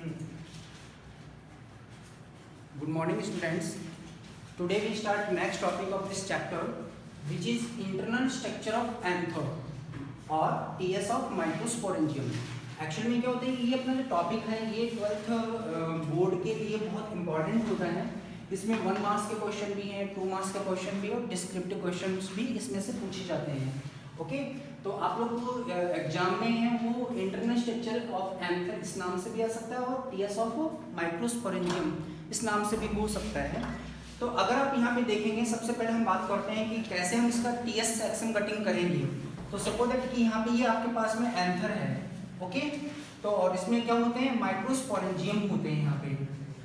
Good morning, students. Today we start next topic of this chapter, which is internal structure of anther और TS of microsporangium. Actually में क्या होता है, ये अपना जो टॉपिक है ये 12th बोर्ड के लिए बहुत इंपॉर्टेंट होता है. इसमें 1 मार्क्स के क्वेश्चन भी हैं, 2 मार्क्स का क्वेश्चन भी और डिस्क्रिप्टिव क्वेश्चन भी इसमें से पूछे जाते हैं. ओके, तो आप लोग को एग्जाम में है वो इंटरनल स्ट्रक्चर ऑफ एंथर इस नाम से भी आ सकता है और टीएस ऑफ माइक्रोस्पोरेंजियम इस नाम से भी हो सकता है. तो अगर आप यहाँ पे देखेंगे, सबसे पहले हम बात करते हैं कि कैसे हम इसका टीएस सेक्शन कटिंग करेंगे. तो सपोज दैट कि यहाँ पे ये आपके पास में एंथर है. ओके, तो और इसमें क्या होते हैं, माइक्रोस्पोरेंजियम होते हैं यहाँ पे.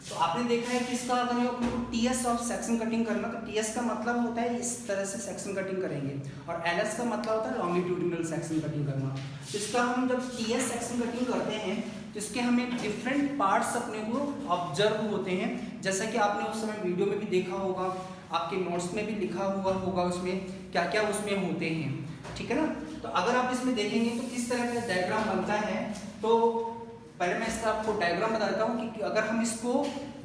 तो आपने देखा है कि इसका अगर अपने को टीएस ऑफ सेक्शन कटिंग करना, तो टीएस का मतलब होता है इस तरह से सेक्शन कटिंग करेंगे और एलएस का मतलब होता है लॉन्गिट्यूडिनल सेक्शन कटिंग करना. तो इसका हम जब टीएस सेक्शन कटिंग करते हैं तो इसके हमें डिफरेंट पार्ट्स अपने को ऑब्जर्व होते हैं. जैसा कि आपने उस समय वीडियो में भी देखा होगा, आपके नोट्स में भी लिखा हुआ होगा उसमें क्या क्या उसमें होते हैं. ठीक है ना. तो अगर आप इसमें देखेंगे तो किस तरह का डायग्राम बनता है, तो पहले मैं इसका आपको डायग्राम बताता हूँ कि अगर हम इसको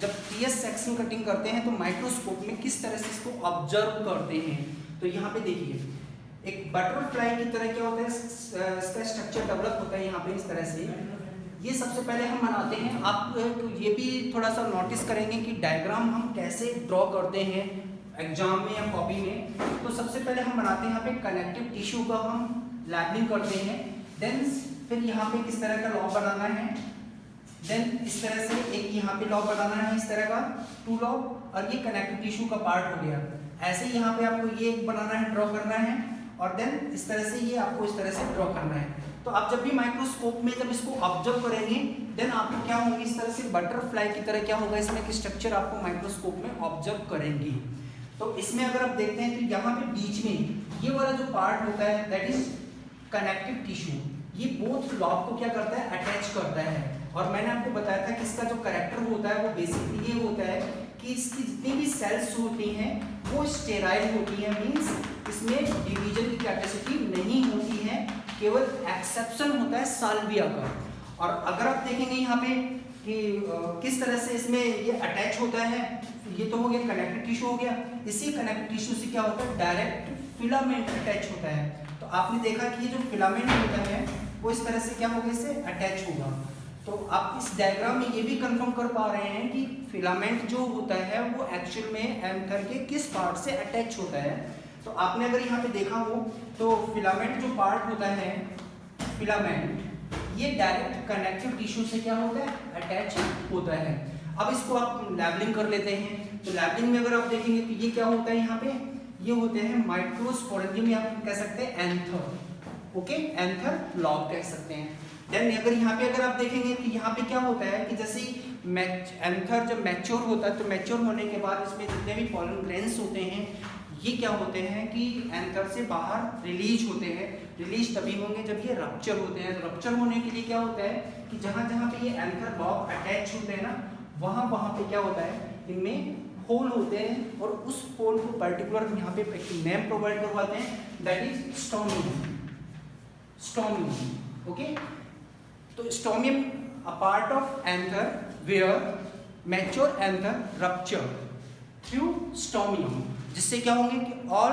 जब टीएस सेक्शन कटिंग करते हैं तो माइक्रोस्कोप में किस तरह से इसको ऑब्जर्व करते हैं. तो यहाँ पे देखिए, एक बटरफ्लाई की तरह क्या होता है, इसका स्ट्रक्चर डेवलप होता है यहाँ पे इस तरह से. ये सबसे पहले हम बनाते हैं. आप तो ये भी थोड़ा सा नोटिस करेंगे कि डायग्राम हम कैसे ड्रॉ करते हैं एग्जाम में या कॉपी में. तो सबसे पहले हम बनाते हैं यहाँ पे कनेक्टिव टिश्यू का हम लैबलिंग करते हैं. देन फिर यहाँ पे किस तरह का लॉ बनाना है, देन इस तरह से एक यहाँ पे लॉ बनाना है इस तरह का 2 लॉ, और ये कनेक्टिव टिश्यू का पार्ट हो गया. ऐसे ही यहाँ पे आपको ये एक बनाना है, ड्रॉ करना है, और देन इस तरह से ये आपको इस तरह से ड्रॉ करना है. तो आप जब भी माइक्रोस्कोप में जब इसको ऑब्जर्व करेंगे देन आपको क्या होंगे, इस तरह से बटरफ्लाई की तरह क्या होगा, इसमें की स्ट्रक्चर आपको माइक्रोस्कोप में ऑब्जर्व करेंगे. तो इसमें अगर आप देखते हैं तो यहाँ पे बीच में ये वाला जो पार्ट होता है दैट इज कनेक्टिव टिश्यू. ये बोथ लॉब को क्या करता है, अटैच करता है. और मैंने आपको बताया था कि इसका जो कैरेक्टर होता है वो बेसिकली ये होता है कि इसकी जितनी भी सेल्स होती हैं वो स्टेराइल होती हैं. मींस इसमें डिवीजन की कैपेसिटी नहीं होती है, केवल एक्सेप्शन होता है साल्विया का. और अगर आप देखेंगे यहाँ पे कि किस तरह से इसमें ये अटैच होता है, ये तो हो गया कनेक्टिव टिश्यू हो गया. इसी कनेक्टिव टिश्यू से क्या होता है, डायरेक्ट फिलामेंट अटैच होता है. तो आपने देखा कि ये जो फिलामेंट होता है वो इस तरह से क्या होगा, इससे अटैच होगा. तो आप इस डायग्राम में ये भी कंफर्म कर पा रहे हैं कि फिलामेंट जो होता है वो एक्चुअल में एंथर के किस पार्ट से अटैच होता है. तो आपने अगर यहाँ पे देखा हो तो फिलामेंट जो पार्ट होता है, फिलामेंट ये डायरेक्ट कनेक्टिव टिश्यू से क्या होता है, अटैच होता है. अब इसको आप लैबलिंग कर लेते हैं. तो लैबलिंग में अगर आप देखेंगे तो ये क्या होता है, यहाँ पे ये होते हैं माइक्रोस्पोरेंजियम या आप कह सकते हैं एंथर. ओके, एंथर लॉब कह सकते हैं. देन अगर यहाँ पे अगर आप देखेंगे तो यहाँ पे क्या होता है कि जैसे एंथर जब मैच्योर होता है तो मैच्योर होने के बाद इसमें जितने भी पॉलन ग्रेन्स होते हैं ये क्या होते हैं कि एंथर से बाहर रिलीज होते हैं. रिलीज तभी होंगे जब ये रप्चर होते हैं. रप्चर होने के लिए क्या होता है कि जहाँ जहाँ पे ये एंथर लॉब अटैच होते हैं ना, वहाँ पे क्या होता है, इनमें होल होते हैं और उस होल को पर्टिकुलर यहाँ पे नेम प्रोवाइड करवाते हैं, that is stomium. Stomium. Okay, तो stomium a part of anther where mature anther rupture through stomium, जिससे क्या होंगे कि all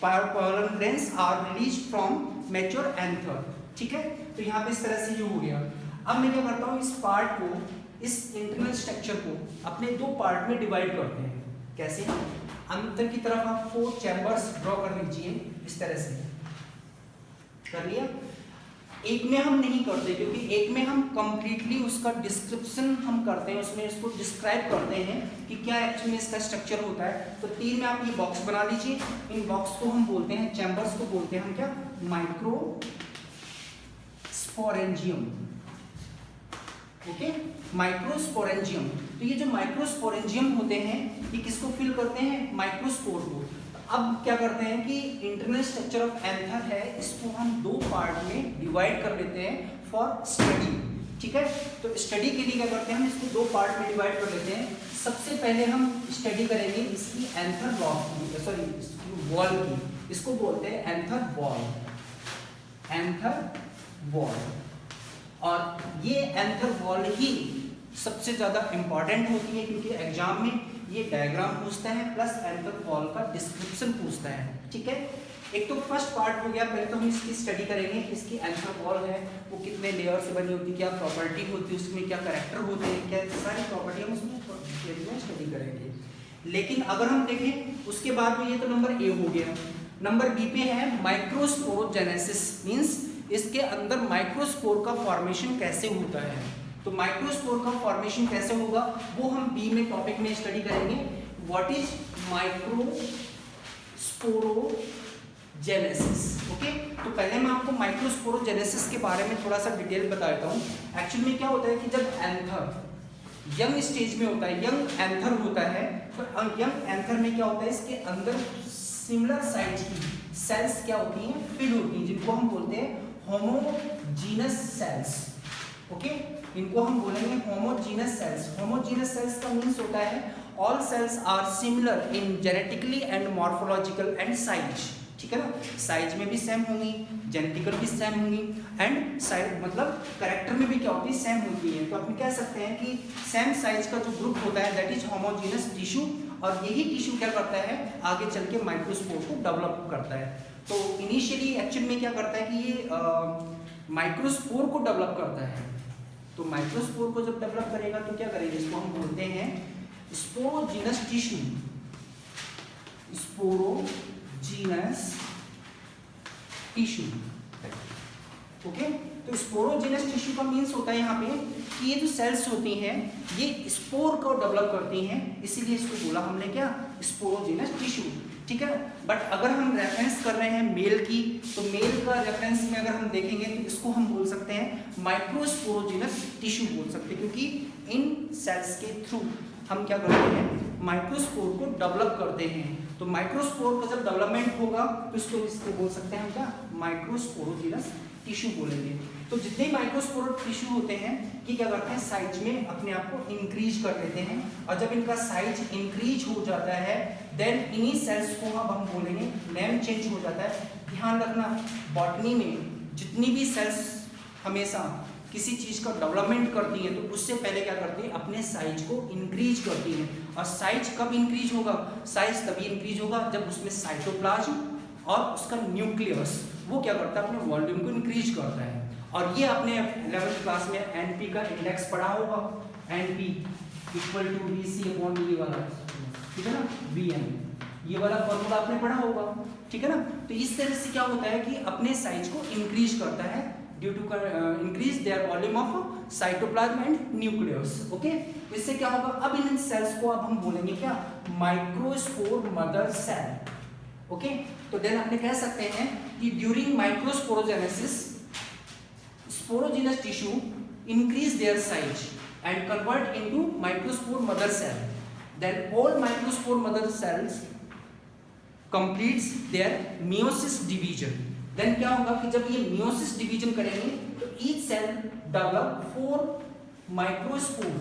pollen grains are release from mature anther. ठीक है, तो यहाँ पे इस तरह से ये हो गया. अब मैं क्या करता हूँ, इस पार्ट को, इस इंटरनल स्ट्रक्चर को अपने 2 पार्ट में डिवाइड करते हैं. कैसे, अंदर की तरफ आप 4 चैम्बर्स ड्रॉ कर लीजिए इस तरह से. कर लिया. एक में हम नहीं करते क्योंकि एक में हम कंप्लीटली उसका डिस्क्रिप्शन हम करते हैं, उसमें इसको डिस्क्राइब करते हैं कि क्या एक्चुअली में इसका स्ट्रक्चर होता है. तो 3 में आप ये बॉक्स बना लीजिए. इन बॉक्स को हम बोलते हैं, चैम्बर्स को बोलते हैं हम क्या, माइक्रोस्पोरेंजियम. Okay, microsporangium. तो ये जो माइक्रोस्पोरेंजियम होते हैं ये किसको फिल करते हैं, माइक्रोस्पोर को. अब क्या करते हैं कि इंटरनल स्ट्रक्चर ऑफ एंथर है, इसको हम 2 पार्ट में डिवाइड कर लेते हैं फॉर स्टडी. ठीक है, तो स्टडी के लिए क्या करते हैं, हम इसको 2 पार्ट में डिवाइड कर लेते हैं. सबसे पहले हम स्टडी करेंगे इसकी एंथर लॉब की, सॉरी इसकी वॉल की. इसको बोलते हैं एंथर वॉल. Anther wall. और ये एंथर वॉल ही सबसे ज़्यादा इम्पॉर्टेंट होती है, क्योंकि एग्जाम में ये डायग्राम पूछता है प्लस एंथर वॉल का डिस्क्रिप्शन पूछता है। ठीक है, एक तो फर्स्ट पार्ट हो गया, पहले तो हम इसकी स्टडी करेंगे, इसकी एंथर वॉल है वो कितने लेयर से बनी होती है, क्या प्रॉपर्टी होती है उसमें, क्या कैरेक्टर होते हैं, क्या सारी प्रॉपर्टी हम उसमें स्टडी करेंगे। लेकिन अगर हम देखें उसके बाद में, ये तो नंबर ए हो गया। नंबर बी पे है माइक्रोस्पोरोजेनेसिस, मींस इसके अंदर माइक्रोस्पोर का फॉर्मेशन कैसे होता है। तो माइक्रोस्पोर का फॉर्मेशन कैसे होगा वो हम बी में टॉपिक में स्टडी करेंगे। What is microsporogenesis. ओके, तो पहले मैं आपको माइक्रोस्पोरोजेनेसिस के बारे में थोड़ा सा डिटेल बता देता हूँ। एक्चुअली में क्या होता है कि जब एंथर यंग स्टेज में होता है, यंग एंथर होता है, तो यंग एंथर में क्या होता है, इसके अंदर सिमिलर साइज की सेल्स क्या होती हैं, फीड होती हैं, जिनको हम बोलते हैं होमोजीनस सेल्स। ओके, इनको हम बोलेंगे होमोजीनस सेल्स। होमोजीनस सेल्स का मीन्स होता है all cells are similar in genetically and morphological and size. ठीक है ना, साइज में भी सेम होंगी, जेनेटिकल भी सेम होंगी, एंड साइज मतलब कैरेक्टर में भी क्या होती है, सेम होती है। तो अपन कह सकते हैं कि सेम साइज का जो ग्रुप होता है दैट इज होमोजीनस टिश्यू, और यही टिश्यू क्या करता है, आगे चल के माइक्रोस्पोर को डेवलप करता है। तो इनिशियली एक्चुअल में क्या करता है कि ये माइक्रोस्पोर को डेवलप करता है। तो माइक्रोस्पोर को जब डेवलप करेगा तो क्या करेगा, इसको हम बोलते हैं sporogenous tissue. Sporogenous tissue. Okay, तो स्पोरोजीनस टिश्यू का मीन्स होता है यहाँ पे कि ये जो सेल्स होती हैं ये स्पोर को डेवलप करती हैं, इसीलिए इसको बोला हमने क्या, स्पोरोजीनस टिश्यू। ठीक है, बट अगर हम रेफरेंस कर रहे हैं मेल की, तो मेल का रेफरेंस में अगर हम देखेंगे तो इसको हम बोल सकते हैं माइक्रोस्पोरोजीनस टिश्यू बोल सकते हैं, क्योंकि इन सेल्स के थ्रू हम क्या करते हैं, माइक्रोस्पोर को डेवलप करते हैं। तो माइक्रोस्पोर का जब डेवलपमेंट होगा तो इसको बोल सकते हैं हम क्या, माइक्रोस्पोरोजीनस टिश्यू बोलेंगे। तो जितने माइक्रोस्पोर टिश्यू होते हैं ये क्या करते हैं, साइज में अपने आप को इंक्रीज कर देते हैं, और जब इनका साइज इंक्रीज हो जाता है देन इन्हीं सेल्स को अब हम बोलेंगे नेम चेंज हो जाता है। ध्यान रखना, बॉटनी में जितनी भी सेल्स हमेशा किसी चीज़ का डेवलपमेंट करती हैं तो उससे पहले क्या करती हैं, अपने साइज को इंक्रीज करती हैं। और साइज कब इंक्रीज होगा, साइज तभी इंक्रीज होगा जब उसमें साइटोप्लाज्म और उसका न्यूक्लियस वो क्या करता है, अपने वॉल्यूम को इंक्रीज करता है। और ये आपने 11th क्लास में एनपी का इंडेक्स पढ़ा होगा, एनपी इक्वल टू BC/E वाला, ठीक है ना, BM, ये वाला फॉर्मूला आपने पढ़ा होगा। ठीक है ना, तो इस तरह से क्या होता है कि अपने साइज को इंक्रीज करता है due to increase their volume of cytoplasm and nucleus. Okay, तो इससे क्या होगा, अब इन सेल्स को अब हम बोलेंगे क्या, माइक्रोस्पोर मदर सेल। ओके, तो देन आपने कह सकते हैं कि during microsporogenesis sporogenous tissue increase their size and convert into microspore mother cell, then all microspore mother cells completes their meiosis division. Then क्या होगा कि जब ये मियोसिस डिवीजन करेंगे तो ईच सेल डेवलप 4 माइक्रोस्पोर।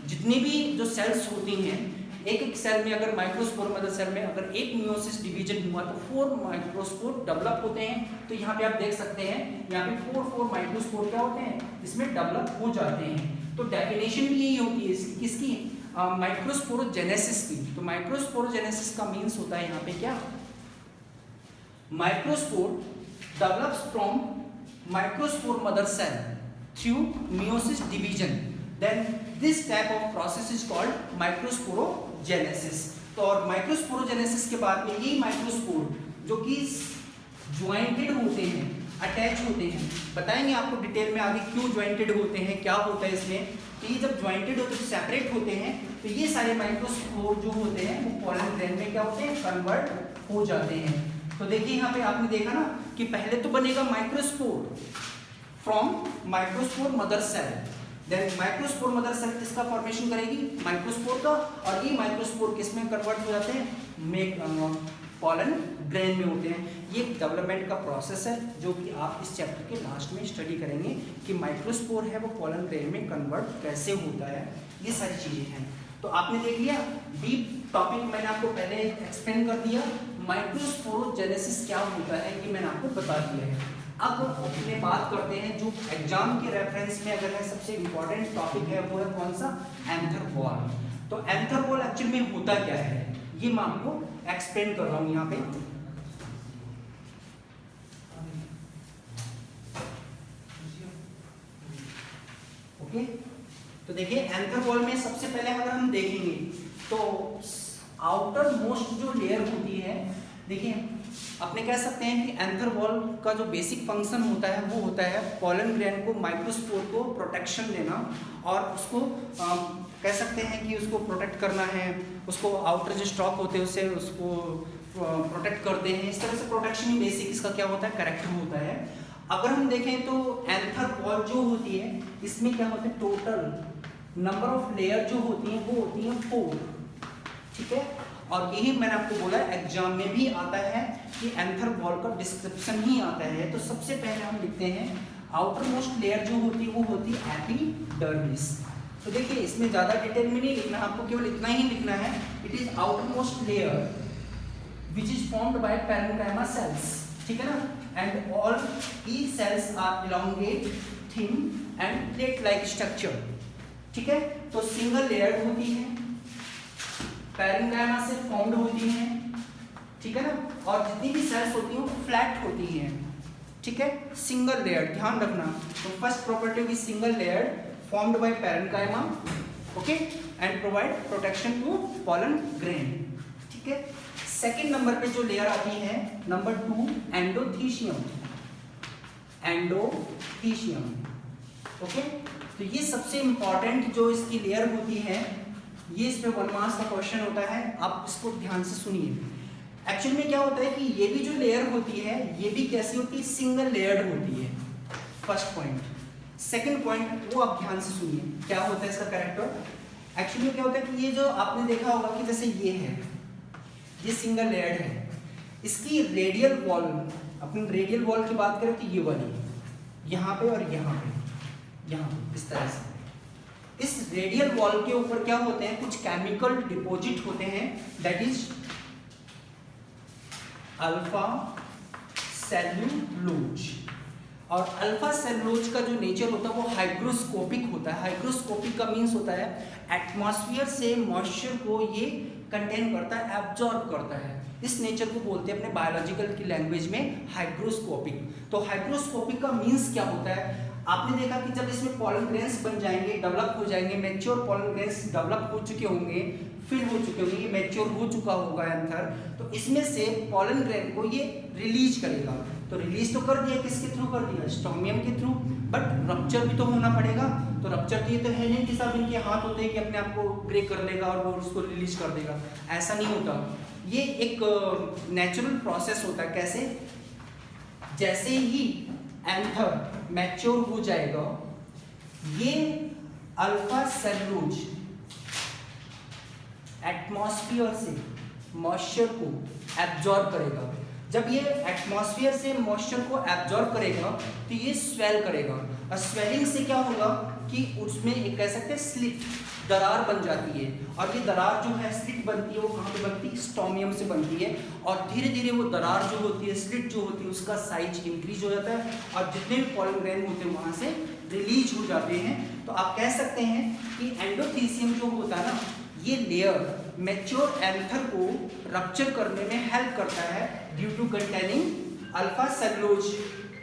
जितनी भी जो सेल्स होती हैं, एक एक सेल में अगर माइक्रोस्पोर मदर सेल में अगर एक मियोसिस डिवीजन हुआ तो 4 माइक्रोस्पोर डेवलप होते हैं। तो यहाँ पे आप देख सकते हैं, यहाँ पे 4 माइक्रोस्पोर क्या होते हैं, इसमें डेवलप हो जाते हैं। तो डेफिनेशन भी यही होती है किसकी, माइक्रोस्पोरोजेनेसिस की। तो माइक्रोस्पोरोजेनेसिस का मीन्स होता है यहाँ पे क्या, microspore develops from microspore mother cell through meiosis division, then this type of process is called microsporogenesis. तो और माइक्रोस्पोरोजेनेसिस के बाद में ये माइक्रोस्पोर जो कि ज्वाइंटेड होते हैं, अटैच होते हैं, बताएंगे आपको डिटेल में आगे क्यों ज्वाइंटेड होते हैं, क्या होता है इसमें। तो ये जब ज्वाइंटेड होते हैं, सेपरेट होते हैं, तो ये सारे माइक्रोस्पोर जो होते हैं वो पोलन ग्रेन में क्या होते हैं, कन्वर्ट हो जाते हैं। तो देखिए यहाँ पे आपने देखा ना कि पहले तो बनेगा microspore from microspore mother cell, then microspore mother cell किसका फॉर्मेशन करेगी, माइक्रोस्पोर का, और ये माइक्रोस्पोर किस में कन्वर्ट हो जाते हैं, पोलन ग्रेन में होते हैं। ये डेवलपमेंट का प्रोसेस है जो कि आप इस चैप्टर के लास्ट में स्टडी करेंगे कि माइक्रोस्पोर है वो पोलन ग्रेन में कन्वर्ट कैसे होता है, ये सारी चीज़ें हैं। तो आपने देख लिया डीप टॉपिक, मैंने आपको पहले एक्सप्लेन कर दिया। माइक्रोस्पोरोजेनेसिस क्या होता है ये मैंने आपको बता दिया है। अब अपने बात करते हैं जो एग्जाम के रेफरेंस में अगर है सबसे इंपॉर्टेंट टॉपिक है वो है कौन सा, एंथर वॉल। तो एंथर वॉल एक्चुअली में होता क्या है ये मैं आपको एक्सप्लेन कर रहा हूं यहाँ पे। ओके, तो देखिए एंथर वॉल में सबसे पहले अगर हम देखेंगे तो आउटर मोस्ट जो लेयर होती है, देखिए अपने कह सकते हैं कि एंथर वॉल का जो बेसिक फंक्शन होता है वो होता है पॉलन ग्रेन को, माइक्रोस्पोर को प्रोटेक्शन देना और उसको कह सकते हैं कि उसको प्रोटेक्ट करना है, उसको आउटर जो स्टॉक होते हैं उससे उसको प्रोटेक्ट करते हैं। इस तरह से प्रोटेक्शन ही बेसिक इसका क्या होता है, कैरेक्टर होता है। अगर हम देखें तो एंथर वॉल जो होती है इसमें क्या होता है, टोटल नंबर ऑफ लेयर जो होती हैं वो होती हैं 4, ठीक है। और यही मैंने आपको बोला एग्जाम में भी आता है कि एंथर वॉल का डिस्क्रिप्शन ही आता है। तो सबसे पहले हम लिखते हैं आउटर मोस्ट लेयर जो होती है वो होती है एपिडर्मिस। तो देखिए इसमें ज्यादा डिटेल में नहीं लिखना, आपको केवल इतना ही लिखना है, it is outer most layer which is formed by parenchyma cells, ठीक है ना, and all each cells are elongate, thin and plate like structure, ठीक है। तो सिंगल लेयर होती है, पैरेन्काइमा से फॉर्म्ड होती हैं, ठीक है ना, और जितनी भी सेल्स होती हैं वो फ्लैट होती हैं, ठीक है, सिंगल लेयर, ध्यान रखना। तो फर्स्ट प्रॉपर्टी की single layer formed by parenchyma, okay, and provide protection to pollen grain, ठीक है। सेकंड नंबर पे जो लेयर आती है नंबर 2 एंडोथीशियम, एंडोथीशियम, ओके। तो ये सबसे इंपॉर्टेंट जो इसकी लेयर होती है, ये इसमें 1 मार्क्स का क्वेश्चन होता है, आप इसको ध्यान से सुनिए। एक्चुअल में क्या होता है कि ये भी जो लेयर होती है ये भी कैसी होती है, सिंगल लेयर्ड होती है, फर्स्ट पॉइंट। सेकंड पॉइंट वो आप ध्यान से सुनिए क्या होता है इसका कैरेक्टर। एक्चुअली में क्या होता है कि ये जो आपने देखा होगा कि जैसे ये है, ये सिंगल लेयर्ड है, इसकी रेडियल वॉल, अपनी रेडियल वॉल की बात करें तो ये वाली यहाँ पे और यहाँ पे, यहाँ पे इस तरह से इस रेडियल वॉल के ऊपर क्या होते हैं, कुछ केमिकल डिपॉजिट होते हैं, दैट इज अल्फा सेल्यूलोज। और अल्फा सेल्यूलोज का जो नेचर होता है वो हाइग्रोस्कोपिक होता है। हाइग्रोस्कोपिक का मीन्स होता है एटमॉस्फेयर से मॉइस्चर को ये कंटेन करता है, एब्जॉर्ब करता है। इस नेचर को बोलते हैं अपने बायोलॉजिकल की लैंग्वेज में हाइग्रोस्कोपिक। तो हाइग्रोस्कोपिक का मीन्स क्या होता है, आपने देखा कि जब इसमें पॉलन ग्रेन्स बन जाएंगे, डेवलप हो जाएंगे, मैच्योर पॉलन ग्रेन्स डेवलप हो चुके होंगे, फिल हो चुके होंगे, ये मैच्योर हो चुका होगा एंथर, तो इसमें से पॉलन ग्रेन को ये रिलीज करेगा। तो रिलीज तो कर दिया, किसके थ्रू कर दिया, स्टोमियम के थ्रू, बट रप्चर भी तो होना पड़ेगा। तो रप्चर तो ये तो है नहीं कि सब इनके हाथ होते हैं कि अपने आप को ब्रेक कर लेगा और वो उसको रिलीज कर देगा, ऐसा नहीं होता। ये एक नेचुरल प्रोसेस होता है। कैसे, जैसे ही एंथर मैच्योर हो जाएगा, ये अल्फा सेल्यूलोज एटमॉस्फेयर से मॉइस्चर को एब्जॉर्ब करेगा। जब ये एटमॉस्फेयर से मॉइस्चर को एब्जॉर्ब करेगा तो ये स्वेल करेगा, और स्वेलिंग से क्या होगा कि उसमें एक कह सकते हैं स्लिट, दरार बन जाती है। और ये दरार जो है, स्लिट बनती है, वो कहाँ पे बनती है, स्टोमियम से बनती है। और धीरे धीरे वो दरार जो होती है, स्लिट जो होती है, उसका साइज इंक्रीज हो जाता है और जितने भी पॉलन ग्रेन होते हैं वहाँ से रिलीज हो जाते हैं। तो आप कह सकते हैं कि एंडोथीसियम जो होता है ना, ये लेयर मैच्योर एंथर को रप्चर करने में हेल्प करता है due to containing alpha cellulose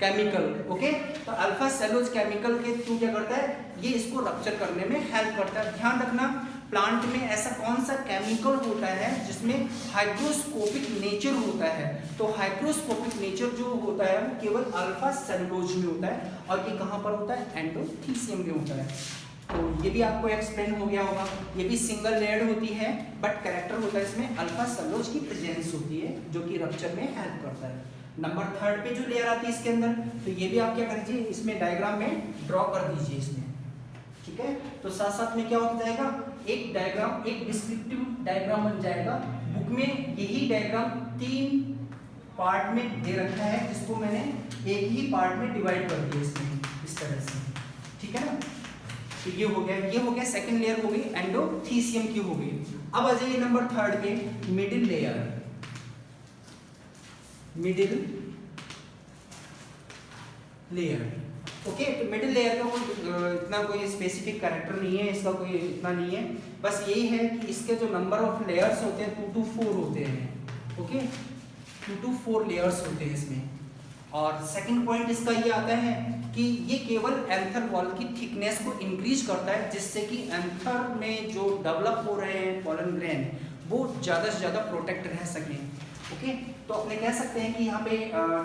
chemical, okay. तो अल्फा सेल्यूलोज केमिकल के थ्रू क्या करता है, ये इसको रप्चर करने में हेल्प करता है। ध्यान रखना, प्लांट में ऐसा कौन सा केमिकल होता है जिसमें हाइग्रोस्कोपिक नेचर होता है। तो हाइग्रोस्कोपिक नेचर जो होता है वो केवल अल्फा सेल्यूलोज में होता है, और ये कहाँ पर होता है, एंडोथीसियम में होता है। तो ये भी आपको एक्सप्लेन हो गया होगा। ये भी सिंगल लेयर्ड होती है, बट कैरेक्टर होता है इसमें अल्फा सेल्यूलोज की प्रेजेंस होती है जो कि रप्चर में हेल्प करता है। नंबर 3 पे जो लेयर आती है इसके अंदर, तो ये भी आप क्या करिए, इसमें डायग्राम में ड्रॉ कर दीजिए इसमें, ठीक है। तो साथ साथ में क्या होता जाएगा, एक डायग्राम, एक डिस्क्रिप्टिव डायग्राम बन जाएगा। बुक में यही डायग्राम 3 पार्ट में दे रखा है, जिसको मैंने एक ही पार्ट में डिवाइड कर दिया इसमें, इस तरह से, ठीक है ना। तो ये हो गया सेकंड लेयर हो गई, एंडोथीसियम की हो गई। अब आ जाइए नंबर 3 पे, middle layer. Middle layer. Okay, तो मिडिल लेयर का कोई इतना कोई स्पेसिफिक कैरेक्टर नहीं है, इसका कोई इतना नहीं है, बस यही है कि इसके जो नंबर ऑफ लेयर्स होते हैं 2 to 4 होते हैं। ओके, 2 to 4 लेयर्स होते हैं इसमें। और सेकंड पॉइंट इसका ये आता है कि ये केवल एंथर वॉल की थिकनेस को इंक्रीज करता है, जिससे कि एंथर में जो डेवलप हो रहे हैं पॉलन ग्रेन वो ज़्यादा से ज़्यादा प्रोटेक्ट रह सकें। ओके, तो अपने कह सकते हैं कि यहाँ पे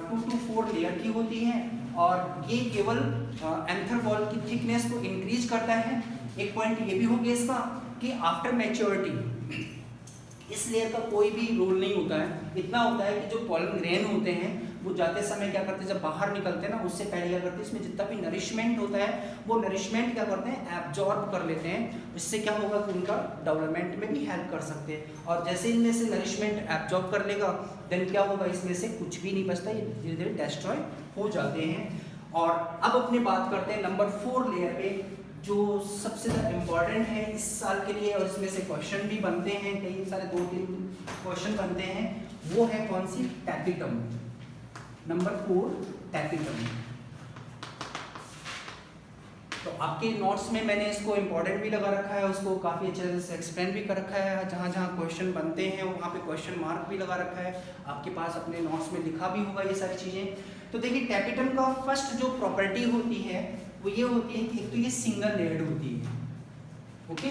2 to 4 लेयर की होती है और ये केवल एंथर वॉल की थिकनेस को इंक्रीज करता है। एक पॉइंट ये भी हो गया इसका कि आफ्टर मैच्योरिटी इस लेयर का कोई भी रोल नहीं होता है। इतना होता है कि जो पॉलन ग्रेन होते हैं वो जाते समय क्या करते हैं, जब बाहर निकलते हैं ना उससे पहले क्या करते हैं, इसमें जितना भी नरिशमेंट होता है वो नरिशमेंट क्या करते हैं, एब्जॉर्ब कर लेते हैं। इससे क्या होगा कि उनका डेवलपमेंट में भी हेल्प कर सकते हैं। और जैसे इनमें से नरिशमेंट एब्जॉर्ब कर लेगा देन क्या होगा, इसमें से कुछ भी नहीं बचता, ये धीरे धीरे डिस्ट्रॉय हो जाते हैं। और अब अपने बात करते हैं नंबर 4 लेयर पे, जो सबसे ज़्यादा इम्पॉर्टेंट है इस साल के लिए, और इसमें से क्वेश्चन भी बनते हैं, कई सारे 2-3 क्वेश्चन बनते हैं। वो है कौन सी, टैपिटम। Number 4 tapetum. तो आपके नोट्स में मैंने इसको इम्पोर्टेंट भी लगा रखा है, उसको काफ़ी अच्छे से एक्सप्लेन भी कर रखा है। जहाँ जहाँ क्वेश्चन बनते हैं वहाँ पे क्वेश्चन मार्क भी लगा रखा है, आपके पास अपने नोट्स में लिखा भी होगा ये सारी चीज़ें। तो देखिए टैपिटम का फर्स्ट जो प्रॉपर्टी होती है वो ये होती है कि एक तो ये सिंगल लेयर्ड होती है। ओके,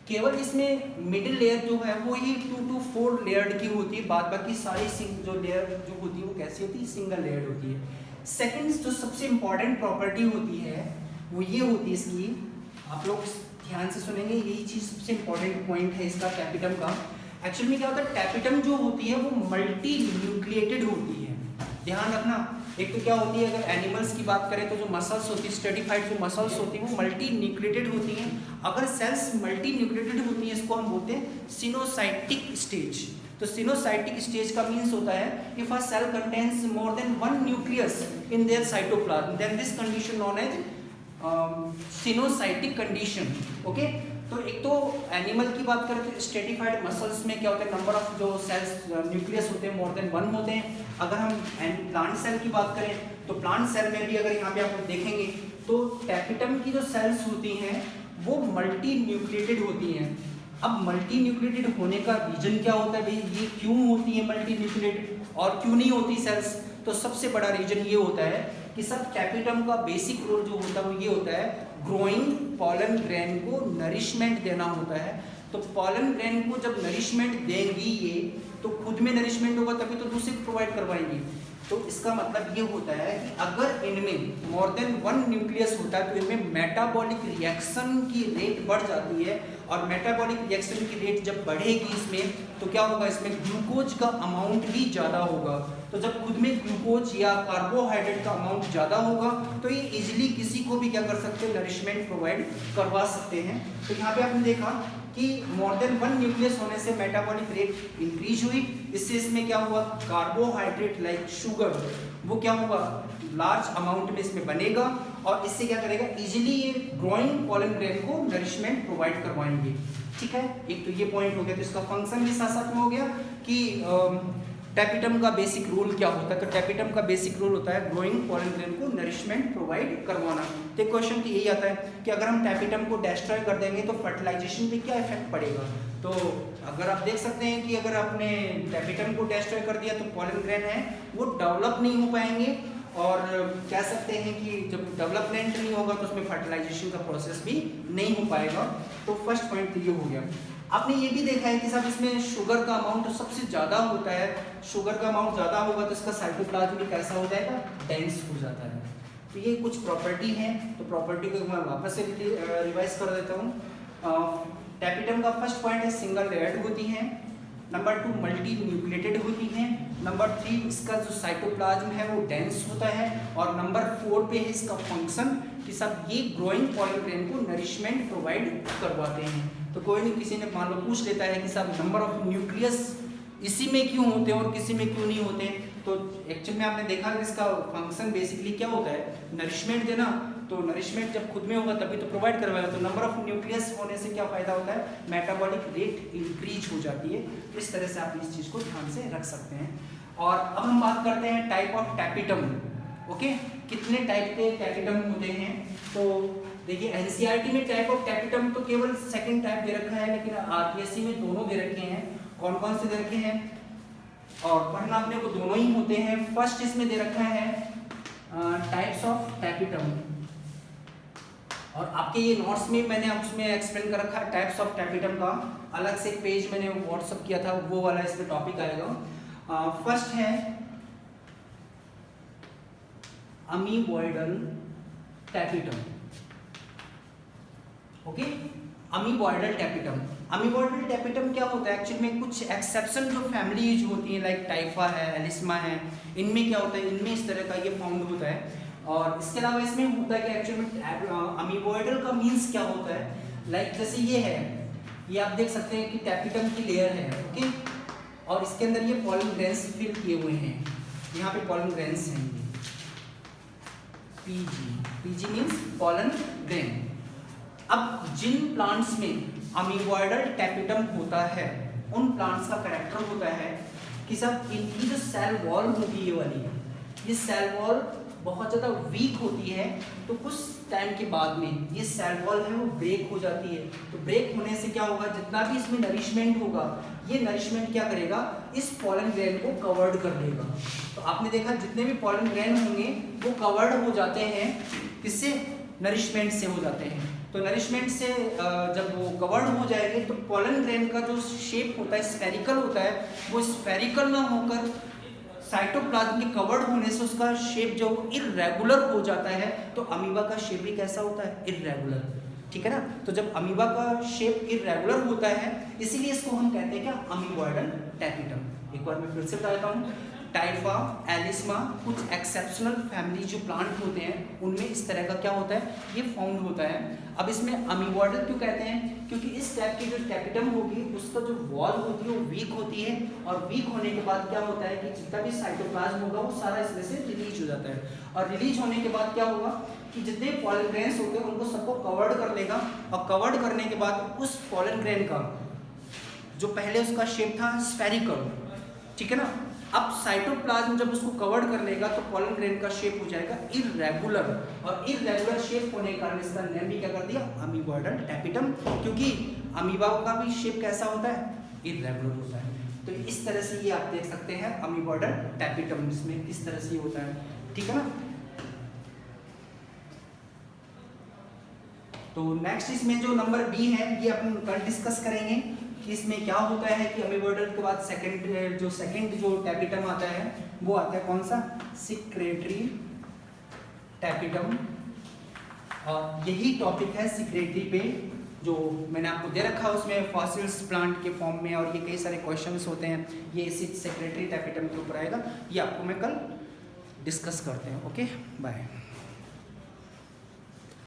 केवल इसमें मिडिल लेयर जो है वो ही 2 to 4 लेयर्ड की होती है, बाद बाकी सारी जो लेयर जो होती है वो कैसी होती है, सिंगल लेयर्ड होती है। सेकंड जो सबसे इंपॉर्टेंट प्रॉपर्टी होती है वो ये होती है इसकी, आप लोग ध्यान से सुनेंगे, यही चीज़ सबसे इंपॉर्टेंट पॉइंट है इसका टैपिटम का। एक्चुअली में क्या होता है, टैपिटम जो होती है वो मल्टी न्यूक्लिएटेड होती है। ध्यान रखना, एक तो क्या होती है, अगर एनिमल्स की बात करें तो जो मसल्स होती है, स्ट्रेटिफाइड जो मसल्स होती है वो मल्टी न्यूक्लिएटेड होती हैं। अगर सेल्स मल्टी न्यूक्लिएटेड होती हैं इसको हम बोलते हैं सिनोसाइटिक स्टेज। तो सिनोसाइटिक स्टेज का मीन्स होता है if a cell contains more than 1 nucleus in their cytoplasm then this condition known as coenocytic condition. Okay, तो एक तो एनिमल की बात करें तो स्ट्रेटिफाइड मसल्स में क्या होता है, नंबर ऑफ जो सेल्स न्यूक्लियस होते हैं मोर देन 1 होते हैं। अगर हम प्लांट सेल की बात करें तो प्लांट सेल में भी अगर यहाँ पे आप देखेंगे तो टैपिटम की जो सेल्स होती हैं वो मल्टी न्यूक्लिएटेड होती हैं। अब मल्टी न्यूक्लिएटेड होने का रीजन क्या होता है भाई, ये क्यों होती है मल्टी न्यूक्लिएटेड और क्यों नहीं होती सेल्स? तो सबसे बड़ा रीजन ये होता है कि सब टैपिटम का बेसिक रोल जो होता है वो ये होता है ग्रोइंग पॉलन ग्रेन को नरिशमेंट देना होता है। तो पॉलन ग्रेन को जब नरिशमेंट देंगी ये, तो खुद में नरिशमेंट होगा तभी तो दूसरे को प्रोवाइड करवाएंगी। तो इसका मतलब ये होता है कि अगर इनमें मोर देन 1 न्यूक्लियस होता है तो इनमें मेटाबॉलिक रिएक्शन की रेट बढ़ जाती है, और मेटाबॉलिक रिएक्शन की रेट जब बढ़ेगी इसमें तो क्या होगा, इसमें ग्लूकोज का अमाउंट भी ज़्यादा होगा। तो जब खुद में ग्लूकोज या कार्बोहाइड्रेट का अमाउंट ज़्यादा होगा तो ये इजीली किसी को भी क्या कर सकते हैं, नरिशमेंट प्रोवाइड करवा सकते हैं। तो यहाँ पे आपने देखा कि मोर देन 1 न्यूक्लियस होने से मेटाबॉलिक रेट इंक्रीज हुई, इससे इसमें क्या हुआ, कार्बोहाइड्रेट लाइक शुगर वो क्या होगा, लार्ज अमाउंट में इसमें बनेगा, और इससे क्या करेगा, इजीली ये ग्रोइंग पॉलन ग्रेन को नरिशमेंट प्रोवाइड करवाएंगे। ठीक है, एक तो ये पॉइंट हो गया। तो इसका फंक्शन भी साथ साथ में हो गया कि टैपिटम का बेसिक रोल क्या होता है। तो टैपिटम का बेसिक रोल होता है ग्रोइंग पॉलन ग्रेन को नरिशमेंट प्रोवाइड करवाना। तो क्वेश्चन तो यही आता है कि अगर हम टैपिटम को डिस्ट्रॉय कर देंगे तो फर्टिलाइजेशन पे क्या इफेक्ट पड़ेगा। तो अगर आप देख सकते हैं कि अगर आपने टैपिटम को डिस्ट्रॉय कर दिया तो पॉलन ग्रेन है वो डेवलप नहीं हो पाएंगे, और कह सकते हैं कि जब डेवलपमेंट नहीं होगा तो उसमें फर्टिलाइजेशन का प्रोसेस भी नहीं हो पाएगा। तो फर्स्ट पॉइंट तो ये हो गया। आपने ये भी देखा है कि साहब इसमें शुगर का अमाउंट तो सबसे ज़्यादा होता है, शुगर का अमाउंट ज़्यादा होगा तो इसका साइटोप्लाज्म भी कैसा हो जाएगा, डेंस हो जाता है। तो ये कुछ प्रॉपर्टी हैं, तो प्रॉपर्टी को मैं वापस से रिवाइज कर देता हूँ। टैपिटम का फर्स्ट पॉइंट है सिंगल लेयर्ड होती हैं, नंबर 2 मल्टी न्यूक्लिएटेड होती हैं, नंबर 3 इसका जो साइटोप्लाज्म है वो डेंस होता है, और नंबर 4 पे है इसका फंक्शन कि सब ये ग्रोइंग पॉलन ग्रेन को नरिशमेंट प्रोवाइड करवाते हैं। तो कोई नहीं, किसी ने मान लो पूछ लेता है कि सब नंबर ऑफ न्यूक्लियस इसी में क्यों होते हैं और किसी में क्यों नहीं होते, तो एक्चुअली में आपने देखा कि इसका फंक्शन बेसिकली क्या होता है, नरिशमेंट देना। तो नरिशमेंट जब खुद में होगा तभी तो प्रोवाइड करवाएगा। तो नंबर ऑफ न्यूक्लियस होने से क्या फायदा होता है, मेटाबॉलिक रेट इंक्रीज हो जाती है। तो इस तरह से आप इस चीज़ को ध्यान से रख सकते हैं। और अब हम बात करते हैं टाइप ऑफ टैपिटम। ओके, कितने टाइप के टैपिटम होते हैं? तो देखिए एनसीईआरटी में टाइप ऑफ टैपिटम तो केवल सेकंड टाइप दे रखा है, लेकिन आरपीएससी में दोनों दे रखे हैं। कौन कौन से दे रखे हैं और पढ़ना अपने को दोनों ही होते हैं। फर्स्ट इसमें दे रखा है टाइप्स ऑफ टैपिटम, और आपके ये नोट्स में मैंने उसमें एक्सप्लेन कर रखा है टाइप्स ऑफ टैपिटम का, अलग से एक पेज मैंने व्हाट्सअप किया था, वो वाला इसमें टॉपिक आएगा। फर्स्ट है amoeboidal tapetum. Okay, amoeboidal tapetum. Amoeboidal tapetum क्या होता है एक्चुअली में? कुछ एक्सेप्शन जो फैमिलीज होती हैं लाइक टाइफा है, एलिस्मा है, इनमें क्या होता है, इनमें इस तरह का ये फाउंड होता है। और इसके अलावा इसमें होता है कि एक्चुअली में अमीबॉइडल का मीन्स क्या होता है, लाइक जैसे ये है, ये आप देख सकते हैं कि टैपिटम की लेयर है, ओके, और इसके अंदर ये पॉलन ग्रेन्स फिल किए हुए हैं, यहाँ पे पॉलन ग्रेन्स हैं, पीजी मीन्स पॉलन ग्रेन। अब जिन प्लांट्स में अमीबॉइडल टैपिटम होता है, उन प्लांट्स का कैरेक्टर होता है कि सब इनकी जो सेल वॉल होती है, ये वाली, ये सेल वॉल बहुत ज़्यादा वीक होती है, तो कुछ टाइम के बाद में ये सेल वॉल है वो ब्रेक हो जाती है। तो ब्रेक होने से क्या होगा, जितना भी इसमें नरिशमेंट होगा, ये नरिशमेंट क्या करेगा, इस पॉलन ग्रेन को कवर्ड कर देगा। तो आपने देखा जितने भी पॉलन ग्रेन होंगे वो कवर्ड हो जाते हैं, किससे? नरिशमेंट से हो जाते हैं। तो नरिशमेंट से जब वो कवर्ड हो जाएंगे तो पॉलन ग्रेन का जो शेप होता है स्फेरिकल होता है, वो स्फेरिकल ना होकर साइटोप्लाज्म के कवर्ड होने से उसका शेप जो इर्रेगुलर हो जाता है। तो अमीबा का शेप भी कैसा होता है? इर्रेगुलर, ठीक है ना। तो जब अमीबा का शेप इर्रेगुलर होता है, इसीलिए इसको हम कहते हैं क्या? अमीबॉइडल टैपिटम। एक बार मैं फिर से बताता हूँ, टाइफा, एलिस्मा, कुछ एक्सेप्शनल फैमिली जो प्लांट होते हैं उनमें इस तरह का क्या होता है, ये फाउंड होता है। अब इसमें अमीबॉइडल क्यों कहते हैं? क्योंकि इस टाइप की जो टैपिटम होगी उसका जो वॉल होती है वो वीक होती है, और वीक होने के बाद क्या होता है कि जितना भी साइटोप्लाज्म होगा वो सारा इसमें से रिलीज हो जाता है, और रिलीज होने के बाद क्या होगा कि जितने पॉलन ग्रेन्स होते हैं उनको सबको कवर्ड कर लेगा, और कवर्ड करने के बाद उस पॉलन ग्रेन का जो पहले उसका शेप था स्फेरिकल, ठीक है ना, अब साइटोप्लाज्म जब उसको कवर्ड कर लेगा तो पॉलन ग्रेन का शेप हो जाएगा इर्रेगुलर, और इर्रेगुलर शेप होने के कारण इसका नेम भी क्या कर दिया? अमीबॉइडल टैपिटम, क्योंकि अमीबा का भी शेप कैसा होता है? इर्रेगुलर होता है। तो इस तरह से ये आप देख सकते हैं अमीबॉइडल टैपिटम, इसमें इस तरह से होता है, ठीक है ना। तो नेक्स्ट इसमें जो नंबर बी है ये अपन कल डिस्कस करेंगे कि इसमें क्या होता है कि अमीबॉइडल के बाद सेकंड जो टैपिटम आता है वो आता है कौन सा? Secretory tapetum. और यही टॉपिक है सिक्रेटरी पे जो मैंने आपको दे रखा है, उसमें फॉसिल्स प्लांट के फॉर्म में, और ये कई सारे क्वेश्चंस होते हैं, ये इसी सेक्रेटरी टैपिटम के ऊपर आएगा, ये आपको मैं कल डिस्कस करते हैं। Okay, bye.